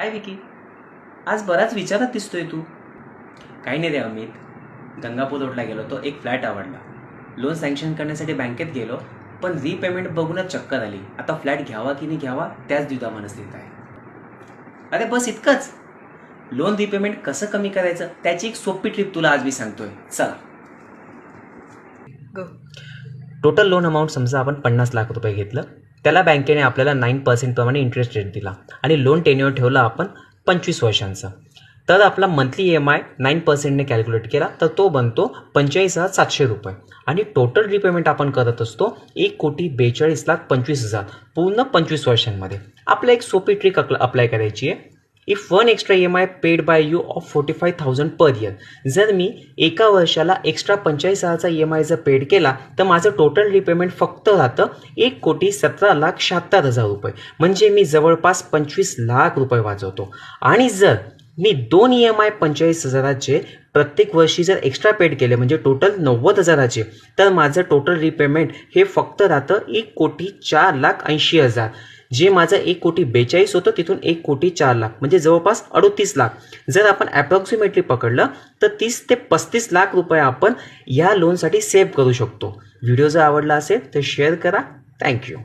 हाय विकी, आज बराच विचारात दिसतोय तू. काही नाही रे अमित, गंगापूर रोडला गेलो तो एक फ्लॅट आवडला. लोन सँक्शन करण्यासाठी बँकेत गेलो, पण रीपेमेंट बघूनच चक्कर आली. आता फ्लॅट घ्यावा की नाही घ्यावा त्याच द्विधा मनस्थितीत आहे. अरे बस इतकंच. लोन रीपेमेंट कसं कमी करायचं त्याची एक सोपी ट्रिप तुला आज मी सांगतोय. चला. टोटल लोन अमाऊंट समजा आपण 50 लाख रुपये घेतलं, त्याला बँकेने आपल्याला 9% प्रमाणे इंटरेस्ट रेट दिला आणि लोन टेन्युअर ठेवला आपण 25 वर्षांचा. तर आपला मंथली EMI 9%ने कॅल्क्युलेट केला तर तो बनतो 45,700 रुपये आणि टोटल रिपेमेंट आपण करत असतो 1,42,25,000 पूर्ण 25 वर्षांमध्ये. आपल्या एक सोपी ट्रिक अप्लाय करायची आहे. If one extra EMI paid by you of 45,000 per year, जर मी एका वर्षाला एक्स्ट्रा 45,000चा EMI जर पेड केला तर माझं टोटल रिपेमेंट फक्त राहतं 1,17,76,000 रुपये. म्हणजे मी जवळपास 25 लाख रुपये वाचवतो. आणि जर मी 2 EMI 45,000चे प्रत्येक वर्षी जर एक्स्ट्रा पेड केले म्हणजे टोटल 90,000चे, तर माझं टोटल रिपेमेंट हे फक्त राहतं 1,04,80,000. जे माझं 1,42,00,000 होतं तिथून 1,04,00,000 म्हणजे जवळपास 38 लाख. जर आपण ॲप्रॉक्सिमेटली पकडलं तर 30 ते 35 लाख रुपये आपण या लोनसाठी सेव्ह करू शकतो. व्हिडिओ जर आवडला असेल तर शेअर करा. थँक्यू.